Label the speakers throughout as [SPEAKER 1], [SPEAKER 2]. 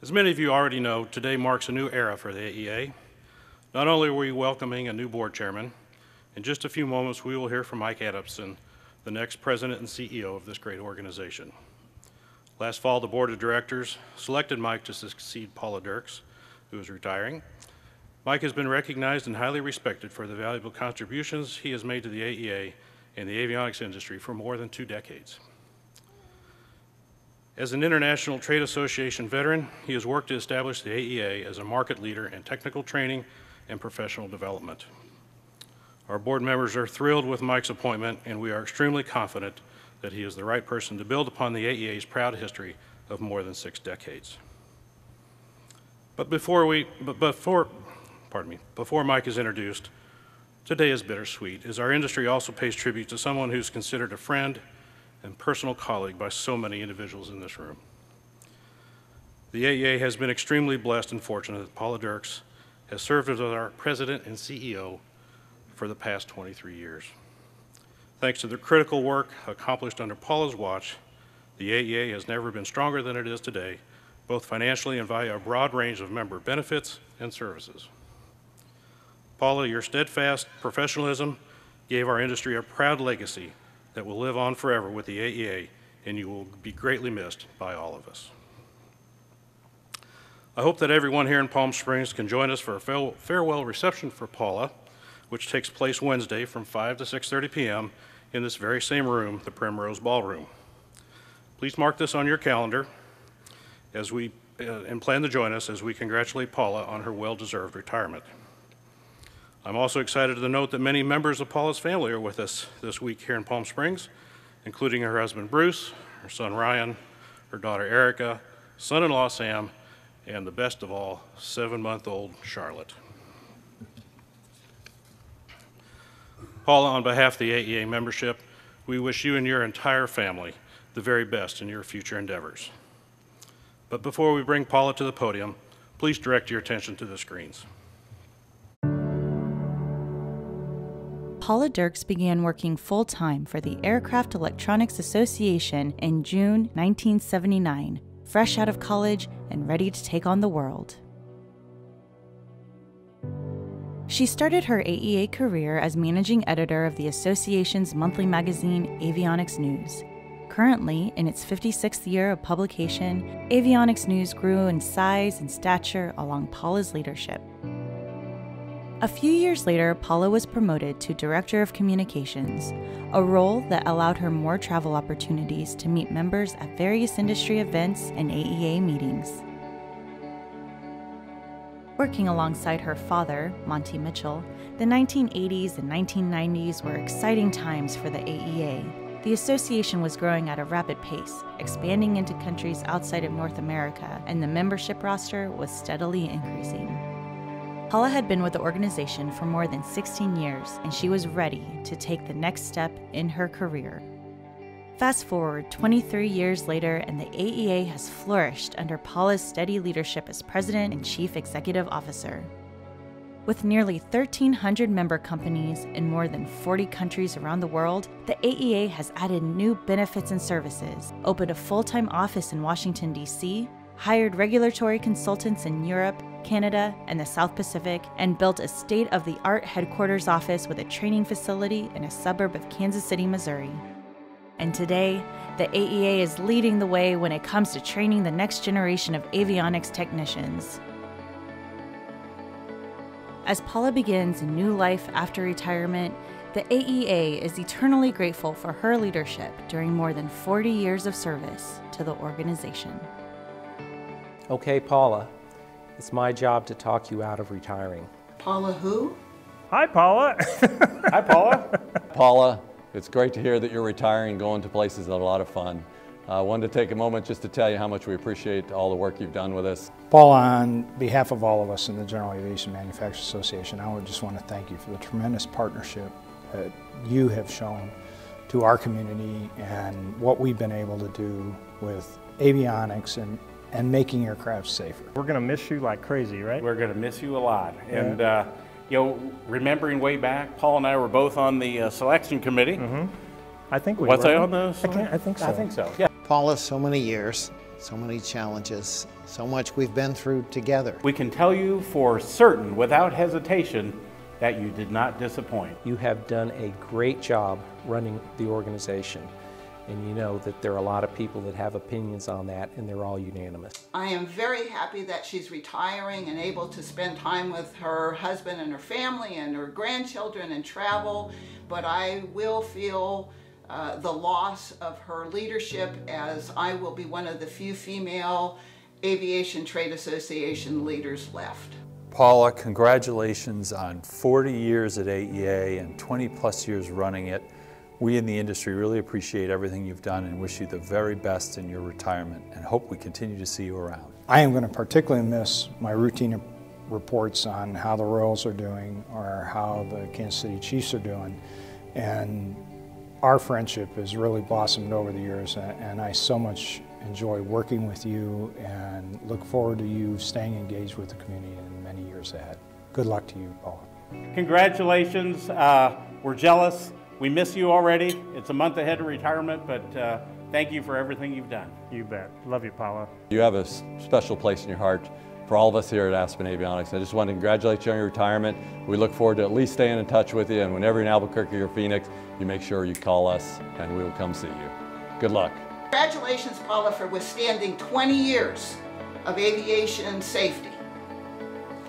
[SPEAKER 1] As many of you already know, today marks a new era for the AEA. Not only are we welcoming a new board chairman, in just a few moments we will hear from Mike Adamson, the next president and CEO of this great organization. Last fall, the board of directors selected Mike to succeed Paula Derks, who is retiring. Mike has been recognized and highly respected for the valuable contributions he has made to the AEA and the avionics industry for more than 2 decades. As an International Trade Association veteran, he has worked to establish the AEA as a market leader in technical training and professional development. Our board members are thrilled with Mike's appointment, and we are extremely confident that he is the right person to build upon the AEA's proud history of more than 6 decades. But before Mike is introduced, today is bittersweet, as our industry also pays tribute to someone who's considered a friend and personal colleague by so many individuals in this room. The AEA has been extremely blessed and fortunate that Paula Derks has served as our president and CEO for the past 23 years. Thanks to the critical work accomplished under Paula's watch, the AEA has never been stronger than it is today, both financially and via a broad range of member benefits and services. Paula, your steadfast professionalism gave our industry a proud legacy that will live on forever with the AEA, and you will be greatly missed by all of us. I hope that everyone here in Palm Springs can join us for a farewell reception for Paula, which takes place Wednesday from 5 to 6:30 p.m. in this very same room, the Primrose Ballroom. Please mark this on your calendar and plan to join us as we congratulate Paula on her well-deserved retirement. I'm also excited to note that many members of Paula's family are with us this week here in Palm Springs, including her husband Bruce, her son Ryan, her daughter Erica, son-in-law Sam, and the best of all, 7-month-old Charlotte. Paula, on behalf of the AEA membership, we wish you and your entire family the very best in your future endeavors. But before we bring Paula to the podium, please direct your attention to the screens.
[SPEAKER 2] Paula Derks began working full-time for the Aircraft Electronics Association in June 1979, fresh out of college and ready to take on the world. She started her AEA career as managing editor of the association's monthly magazine, Avionics News. Currently, in its 56th year of publication, Avionics News grew in size and stature along Paula's leadership. A few years later, Paula was promoted to Director of Communications, a role that allowed her more travel opportunities to meet members at various industry events and AEA meetings. Working alongside her father, Monty Mitchell, the 1980s and 1990s were exciting times for the AEA. The association was growing at a rapid pace, expanding into countries outside of North America, and the membership roster was steadily increasing. Paula had been with the organization for more than 16 years, and she was ready to take the next step in her career. Fast forward 23 years later, and the AEA has flourished under Paula's steady leadership as President and Chief Executive Officer. With nearly 1,300 member companies in more than 40 countries around the world, the AEA has added new benefits and services, opened a full-time office in Washington, D.C., hired regulatory consultants in Europe, Canada, and the South Pacific, and built a state-of-the-art headquarters office with a training facility in a suburb of Kansas City, Missouri. And today, the AEA is leading the way when it comes to training the next generation of avionics technicians. As Paula begins a new life after retirement, the AEA is eternally grateful for her leadership during more than 40 years of service to the organization.
[SPEAKER 3] Okay, Paula, it's my job to talk you out of retiring.
[SPEAKER 4] Paula who?
[SPEAKER 3] Hi, Paula.
[SPEAKER 5] Hi, Paula. Paula, it's great to hear that you're retiring and going to places that are a lot of fun. I wanted to take a moment just to tell you how much we appreciate all the work you've done with us.
[SPEAKER 6] Paula, on behalf of all of us in the General Aviation Manufacturers Association, I would just want to thank you for the tremendous partnership that you have shown to our community and what we've been able to do with avionics and making aircraft safer.
[SPEAKER 3] We're going to miss you like crazy, right?
[SPEAKER 7] We're going to miss you a lot.
[SPEAKER 3] Yeah.
[SPEAKER 7] And, you know, remembering way back, Paul and I were both on the selection committee.
[SPEAKER 3] I think we
[SPEAKER 7] Was
[SPEAKER 3] were.
[SPEAKER 7] I on the
[SPEAKER 3] I think so.
[SPEAKER 7] I think so, yeah.
[SPEAKER 4] Paula, so many years. so many challenges, so much we've been through together.
[SPEAKER 7] We can tell you for certain, without hesitation, that you did not disappoint.
[SPEAKER 3] You have done a great job running the organization, and you know that there are a lot of people that have opinions on that, and they're all unanimous.
[SPEAKER 8] I am very happy that she's retiring and able to spend time with her husband and her family and her grandchildren and travel, but I will feel the loss of her leadership, as I will be one of the few female aviation trade association leaders left.
[SPEAKER 9] Paula, congratulations on 40 years at AEA and 20+ years running it. We in the industry really appreciate everything you've done and wish you the very best in your retirement and hope we continue to see you around.
[SPEAKER 6] I am going to particularly miss my routine reports on how the Royals are doing or how the Kansas City Chiefs are doing. And our friendship has really blossomed over the years, and I so much enjoy working with you and look forward to you staying engaged with the community in many years ahead. Good luck to you, Paula.
[SPEAKER 7] Congratulations. We're jealous. We miss you already. It's a month ahead of retirement, but thank you for everything you've done.
[SPEAKER 10] You bet. Love you, Paula.
[SPEAKER 5] You have a special place in your heart for all of us here at Aspen Avionics. I just want to congratulate you on your retirement. We look forward to at least staying in touch with you, and whenever you're in Albuquerque or Phoenix, you make sure you call us and we will come see you. Good luck.
[SPEAKER 8] Congratulations, Paula, for withstanding 20 years of aviation safety.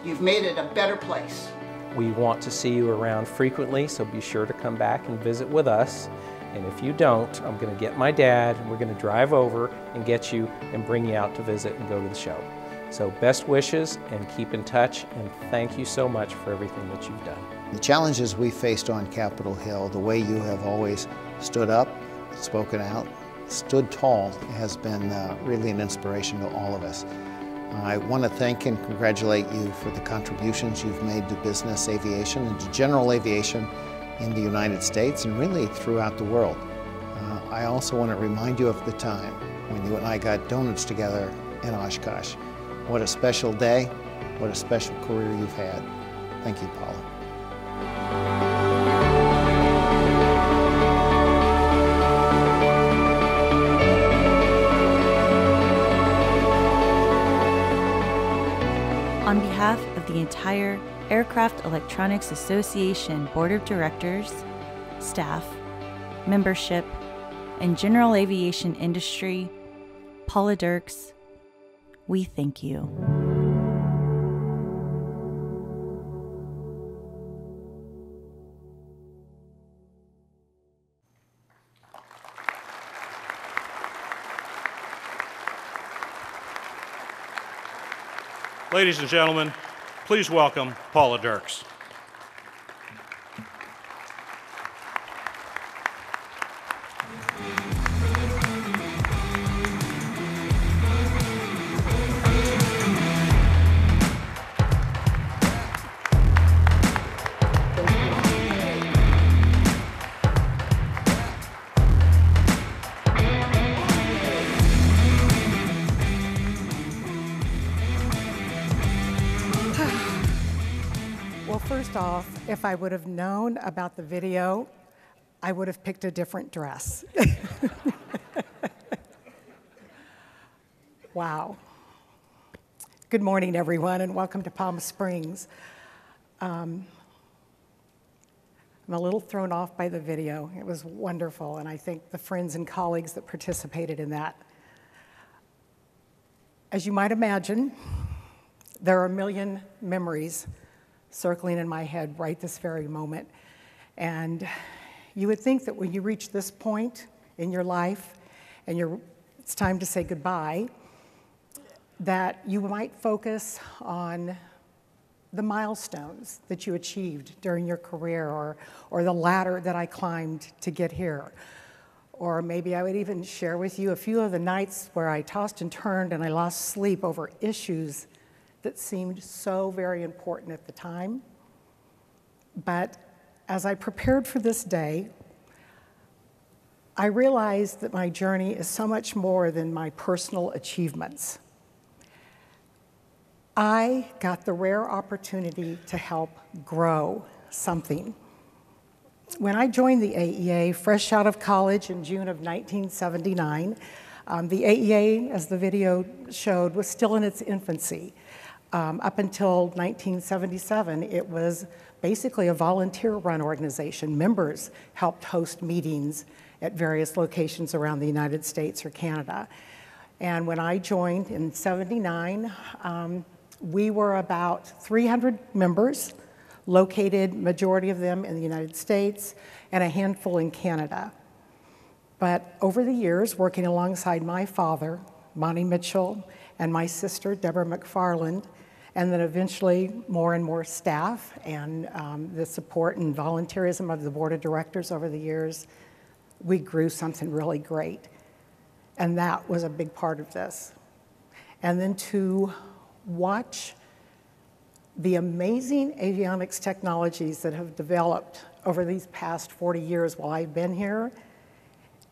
[SPEAKER 8] You've made it a better place.
[SPEAKER 3] We want to see you around frequently, so be sure to come back and visit with us. And if you don't, I'm going to get my dad, and we're going to drive over and get you and bring you out to visit and go to the show. So best wishes and keep in touch, and thank you so much for everything that you've done.
[SPEAKER 4] The challenges we faced on Capitol Hill, the way you have always stood up, spoken out, stood tall, has been really an inspiration to all of us. I want to thank and congratulate you for the contributions you've made to business aviation and to general aviation in the United States and really throughout the world. I also want to remind you of the time when you and I got donuts together in Oshkosh. What a special day, what a special career you've had. Thank you, Paula.
[SPEAKER 2] On behalf of the entire Aircraft Electronics Association Board of Directors, staff, membership, and general aviation industry, Paula Derks, we thank you.
[SPEAKER 1] Ladies and gentlemen, please welcome Paula Derks.
[SPEAKER 11] First off, if I would have known about the video, I would have picked a different dress. Wow. Good morning, everyone, and welcome to Palm Springs. I'm a little thrown off by the video. It was wonderful, and I thank the friends and colleagues that participated in that. As you might imagine, there are a million memories circling in my head right this very moment. And you would think that when you reach this point in your life and it's time to say goodbye, that you might focus on the milestones that you achieved during your career or the ladder that I climbed to get here. Or maybe I would even share with you a few of the nights where I tossed and turned and I lost sleep over issues that seemed so very important at the time. But as I prepared for this day, I realized that my journey is so much more than my personal achievements. I got the rare opportunity to help grow something. When I joined the AEA, fresh out of college in June of 1979, The AEA, as the video showed, was still in its infancy. Up until 1977, it was basically a volunteer-run organization. Members helped host meetings at various locations around the United States or Canada. And when I joined in '79, we were about 300 members, located, majority of them in the United States, and a handful in Canada. But over the years, working alongside my father, Monty Mitchell, and my sister, Deborah McFarland, and then eventually more and more staff and the support and volunteerism of the board of directors over the years, we grew something really great. And that was a big part of this. And then to watch the amazing avionics technologies that have developed over these past 40 years while I've been here,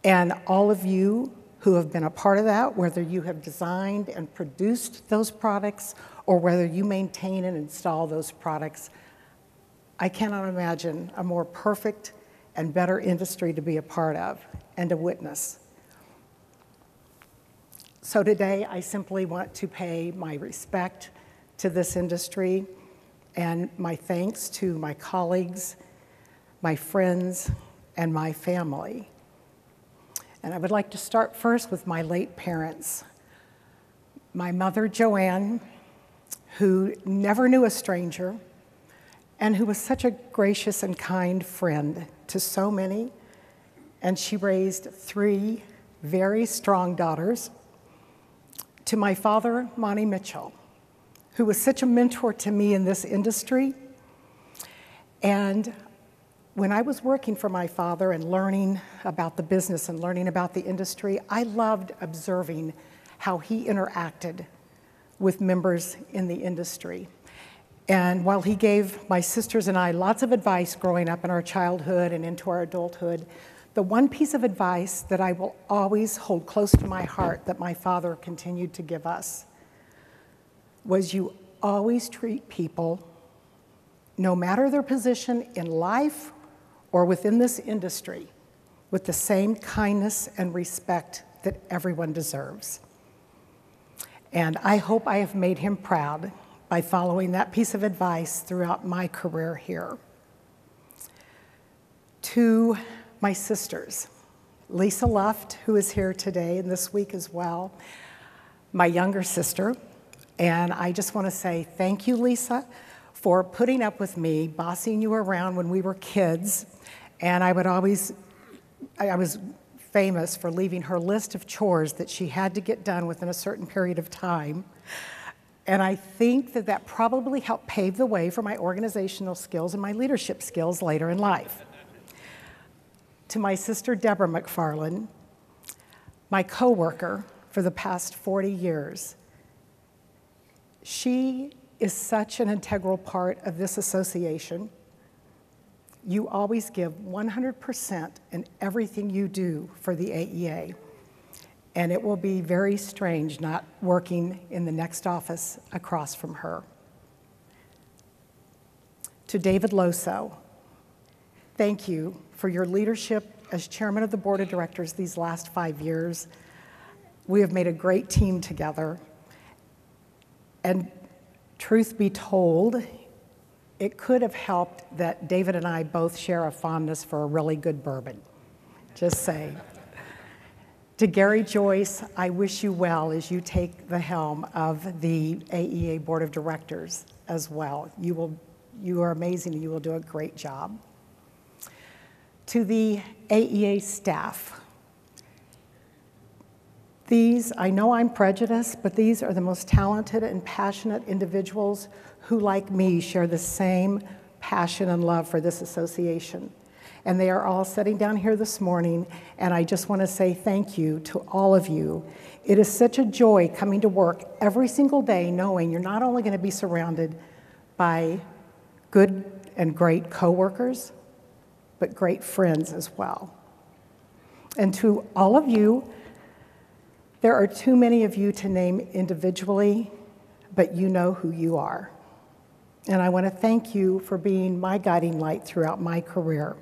[SPEAKER 11] and all of you who have been a part of that, whether you have designed and produced those products or whether you maintain and install those products, I cannot imagine a more perfect and better industry to be a part of and to witness. So today, I simply want to pay my respect to this industry and my thanks to my colleagues, my friends, and my family. And I would like to start first with my late parents. My mother, Joanne, who never knew a stranger and who was such a gracious and kind friend to so many. And she raised 3 very strong daughters. To my father, Monty Mitchell, who was such a mentor to me in this industry. And when I was working for my father and learning about the business and learning about the industry, I loved observing how he interacted with members in the industry. And while he gave my sisters and I lots of advice growing up in our childhood and into our adulthood, the one piece of advice that I will always hold close to my heart that my father continued to give us was you always treat people, no matter their position in life or within this industry, with the same kindness and respect that everyone deserves. And I hope I have made him proud by following that piece of advice throughout my career here. To my sisters, Lisa Luft, who is here today and this week as well, my younger sister, and I just want to say thank you, Lisa, for putting up with me, bossing you around when we were kids, and I was famous for leaving her list of chores that she had to get done within a certain period of time, and I think that that probably helped pave the way for my organizational skills and my leadership skills later in life. To my sister, Deborah McFarland, my coworker for the past 40 years. She is such an integral part of this association. You always give 100% in everything you do for the AEA. And it will be very strange not working in the next office across from her. To David Loso, thank you for your leadership as chairman of the board of directors these last 5 years. We have made a great team together. And truth be told, it could have helped that David and I both share a fondness for a really good bourbon. Just saying. To Gary Joyce, I wish you well as you take the helm of the AEA board of directors as well. You are amazing and you will do a great job. To the AEA staff, I know I'm prejudiced, but these are the most talented and passionate individuals who, like me, share the same passion and love for this association. And they are all sitting down here this morning, and I just want to say thank you to all of you. It is such a joy coming to work every single day knowing you're not only going to be surrounded by good and great coworkers, but great friends as well. And to all of you, there are too many of you to name individually, but you know who you are. And I want to thank you for being my guiding light throughout my career.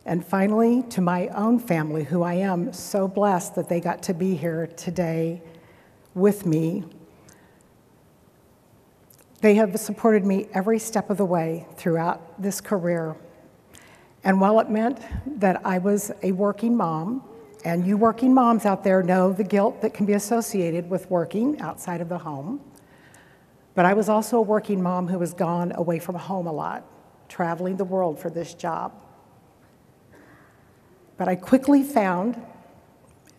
[SPEAKER 11] And finally, to my own family, who I am so blessed that they got to be here today with me. They have supported me every step of the way throughout this career. And while it meant that I was a working mom, and you working moms out there know the guilt that can be associated with working outside of the home, but I was also a working mom who was gone away from home a lot, traveling the world for this job. But I quickly found,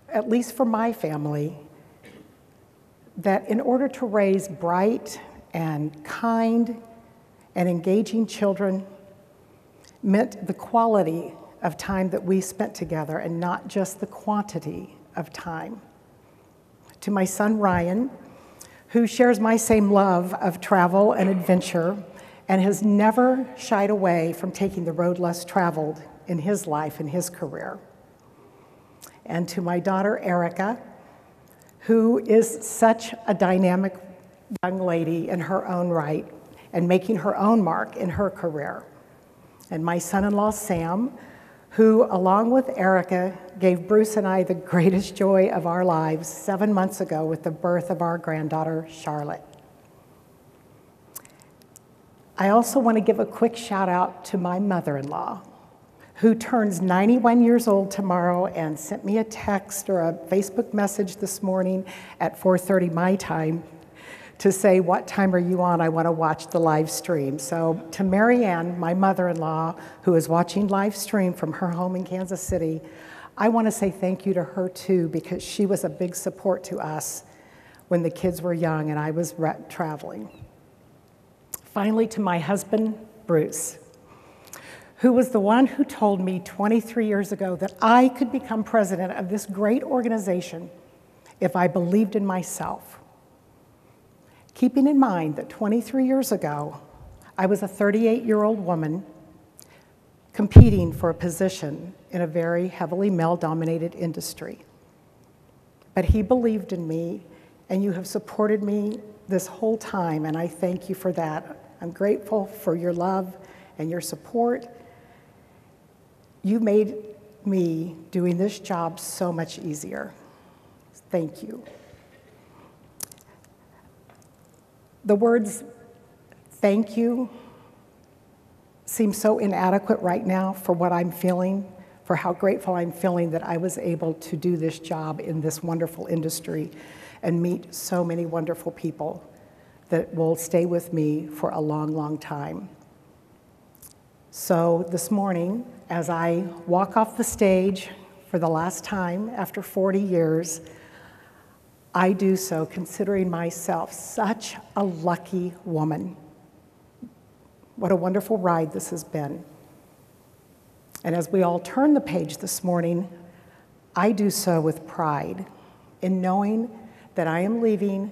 [SPEAKER 11] at least for my family, that in order to raise bright and kind and engaging children meant the quality of time that we spent together and not just the quantity of time. To my son Ryan, who shares my same love of travel and adventure and has never shied away from taking the road less traveled in his life and his career. And to my daughter Erica, who is such a dynamic young lady in her own right and making her own mark in her career. And my son-in-law Sam, who along with Erica gave Bruce and I the greatest joy of our lives 7 months ago with the birth of our granddaughter Charlotte. I also want to give a quick shout out to my mother-in-law, who turns 91 years old tomorrow and sent me a text or a Facebook message this morning at 4:30 my time to say, what time are you on? I want to watch the live stream. So to Mary Ann, my mother-in-law, who is watching live stream from her home in Kansas City, I want to say thank you to her too, because she was a big support to us when the kids were young and I was traveling. Finally, to my husband, Bruce, who was the one who told me 23 years ago that I could become president of this great organization if I believed in myself. Keeping in mind that 23 years ago, I was a 38-year-old woman competing for a position in a very heavily male-dominated industry. But he believed in me, and you have supported me this whole time, and I thank you for that. I'm grateful for your love and your support. You made me doing this job so much easier. Thank you. The words thank you seem so inadequate right now for what I'm feeling, for how grateful I'm feeling that I was able to do this job in this wonderful industry and meet so many wonderful people that will stay with me for a long, long time. So this morning, as I walk off the stage for the last time after 40 years, I do so considering myself such a lucky woman. What a wonderful ride this has been. And as we all turn the page this morning, I do so with pride in knowing that I am leaving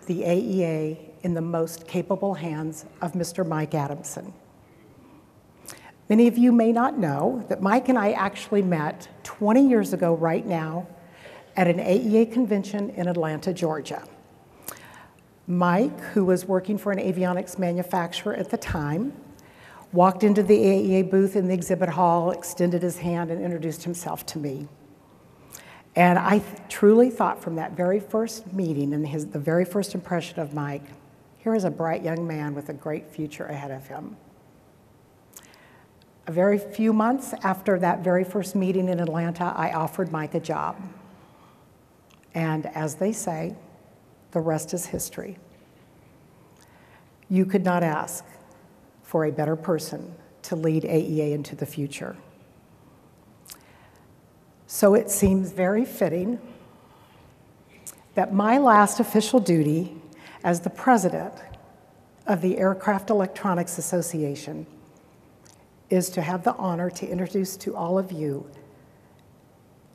[SPEAKER 11] the AEA in the most capable hands of Mr. Mike Adamson. Many of you may not know that Mike and I actually met 20 years ago right now at an AEA convention in Atlanta, Georgia. Mike, who was working for an avionics manufacturer at the time, walked into the AEA booth in the exhibit hall, extended his hand, and introduced himself to me. And I truly thought from that very first meeting and the very first impression of Mike, here is a bright young man with a great future ahead of him. A very few months after that very first meeting in Atlanta, I offered Mike a job. And as they say, the rest is history. You could not ask for a better person to lead AEA into the future. So it seems very fitting that my last official duty as the president of the Aircraft Electronics Association is to have the honor to introduce to all of you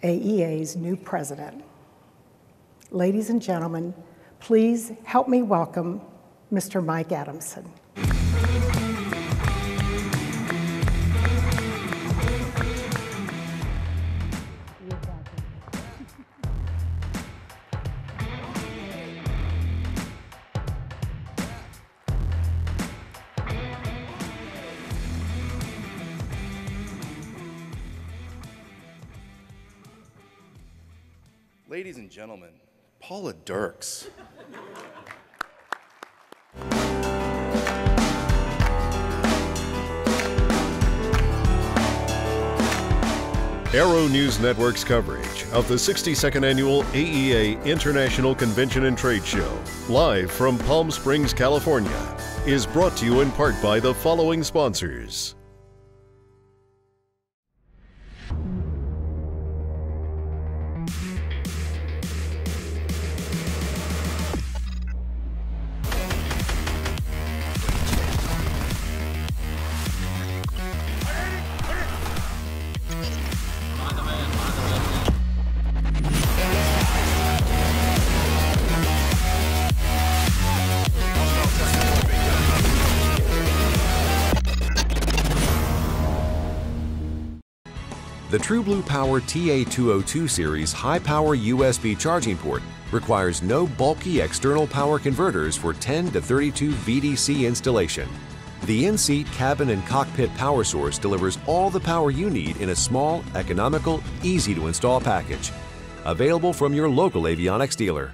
[SPEAKER 11] AEA's new president. Ladies and gentlemen, please help me welcome Mr. Mike Adamson.
[SPEAKER 10] Ladies and gentlemen, Paula Derks.
[SPEAKER 12] Aero-News Network's coverage of the 62nd Annual AEA International Convention and Trade Show, live from Palm Springs, California, is brought to you in part by the following sponsors.
[SPEAKER 13] The TrueBlue Power TA202 series high-power USB charging port requires no bulky external power converters for 10 to 32 VDC installation. The in-seat cabin and cockpit power source delivers all the power you need in a small, economical, easy-to-install package. Available from your local avionics dealer.